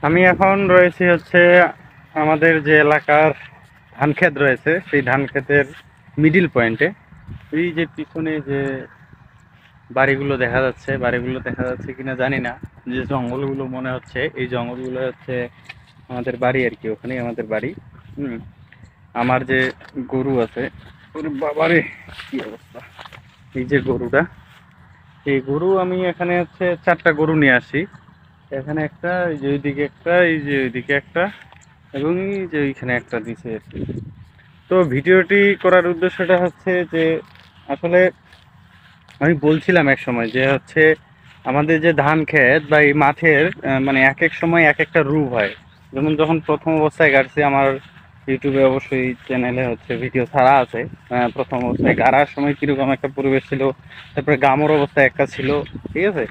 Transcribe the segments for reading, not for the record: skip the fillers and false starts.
আমি এখন রয়েছি হচ্ছে আমাদের যে এলাকার ধান ক্ষেত রয়েছে সেই ধান ক্ষেতের মিডিল পয়েন্টে। এই যে পিছনে যে বাড়িগুলো দেখা যাচ্ছে কিনা জানি না। যে জঙ্গলগুলো মনে হচ্ছে এই জঙ্গলগুলো হচ্ছে আমাদের বাড়ি আর কি, ওখানেই আমাদের বাড়ি। হুম। আমার যে গরু আছে, ওরে বাবারে কি অবস্থা! এই যে গরুটা, এই গরু আমি এখানে হচ্ছে 4টা গরু নিয়ে আসি। এখানে একটা, এই যে ওইদিকে একটা, এই যে ওইদিকে একটা, এবং এই যে ওইখানে একটা দিছে আর কি। তো ভিডিওটি করার উদ্দেশ্যটা হচ্ছে যে আসলে আমি বলছিলাম এক সময় যে হচ্ছে আমাদের যে ধান ক্ষেত বা এই মাঠের মানে এক এক সময় এক একটা রূপ হয়। যেমন যখন প্রথম অবস্থায় গাড়ছি, আমার ইউটিউবে অবশ্যই চ্যানেলে হচ্ছে ভিডিও ছাড়া আছে। প্রথম অবস্থায় গাড়ার সময় কিরকম একটা পরিবেশ ছিল, তারপরে গামর অবস্থায় একটা ছিল, ঠিক আছে।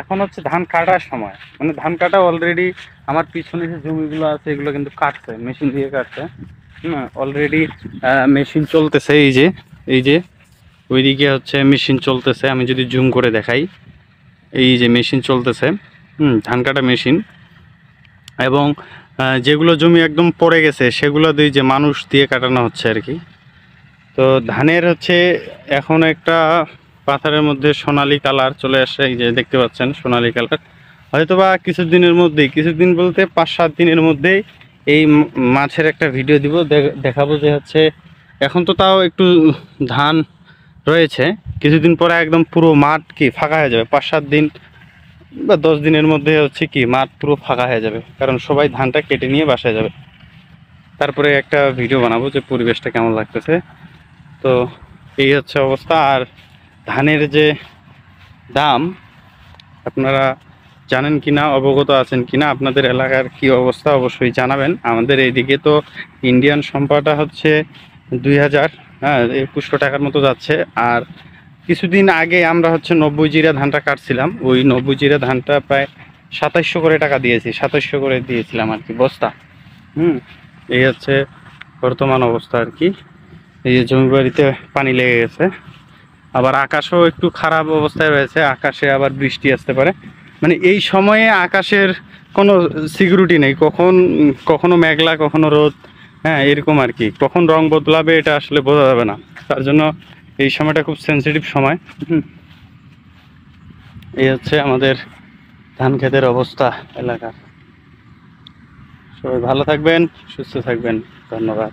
এখন হচ্ছে ধান কাটার সময়, মানে ধান কাটা অলরেডি আমার পিছনে যে জমিগুলো আছে এগুলো কিন্তু কাটছে, মেশিন দিয়ে কাটছে। অলরেডি মেশিন চলতেছে, এই যে ওইদিকে হচ্ছে মেশিন চলতেছে। আমি যদি জুম করে দেখাই, এই যে মেশিন চলতেছে, ধান কাটা মেশিন। এবং যেগুলো জমি একদম পড়ে গেছে সেগুলো দিয়ে যে মানুষ দিয়ে কাটানো হচ্ছে আর কি। তো ধানের হচ্ছে এখন একটা পাথারের মধ্যে সোনালী কালার চলে আসছে, এই যে দেখতে পাচ্ছেন সোনালী কালার। হয়তোবা কিছুদিনের মধ্যেই, কিছুদিন বলতে 5-7 দিনের মধ্যেই এই মাছের একটা ভিডিও দিব, দেখাবো যে হচ্ছে এখন তো তাও একটু ধান রয়েছে, কিছুদিন পরে একদম পুরো মাঠ কি ফাঁকা হয়ে যাবে। 5-7 দিন বা 10 দিনের মধ্যে হচ্ছে কি মাঠ পুরো ফাঁকা হয়ে যাবে, কারণ সবাই ধানটা কেটে নিয়ে বাসায় যাবে। তারপরে একটা ভিডিও বানাবো যে পরিবেশটা কেমন লাগতেছে। তো এই হচ্ছে অবস্থা। আর ধানের যে দাম, আপনারা জানেন কিনা, অবগত আছেন কিনা, আপনাদের এলাকার কি অবস্থা অবশ্যই জানাবেন। আমাদের এইদিকে তো ইন্ডিয়ান সম্পাটা হচ্ছে 2000, হ্যাঁ 2100 টাকার মতো যাচ্ছে। আর কিছুদিন আগে আমরা হচ্ছে 90 জিরা ধানটা কাটছিলাম, ওই 90 জিরা ধানটা প্রায় 2700 করে টাকা দিয়েছি, 2700 করে দিয়েছিলাম আর কি বস্তা। এই হচ্ছে বর্তমান অবস্থা আর কি। এই যে জমি বাড়িতে পানি লেগে গেছে, আবার আকাশও একটু খারাপ অবস্থায় রয়েছে, আকাশে আবার বৃষ্টি আসতে পারে। মানে এই সময়ে আকাশের কোনো সিকিউরিটি নেই, কখনো মেঘলা কখনো রোদ, হ্যাঁ এরকম আর কি। কখন রং বদলাবে এটা আসলে বোঝা যাবে না। তার জন্য এই সময়টা খুব সেন্সিটিভ সময়। এই হচ্ছে আমাদের ধান ক্ষেতের অবস্থা এলাকার। সবাই ভালো থাকবেন, সুস্থ থাকবেন, ধন্যবাদ।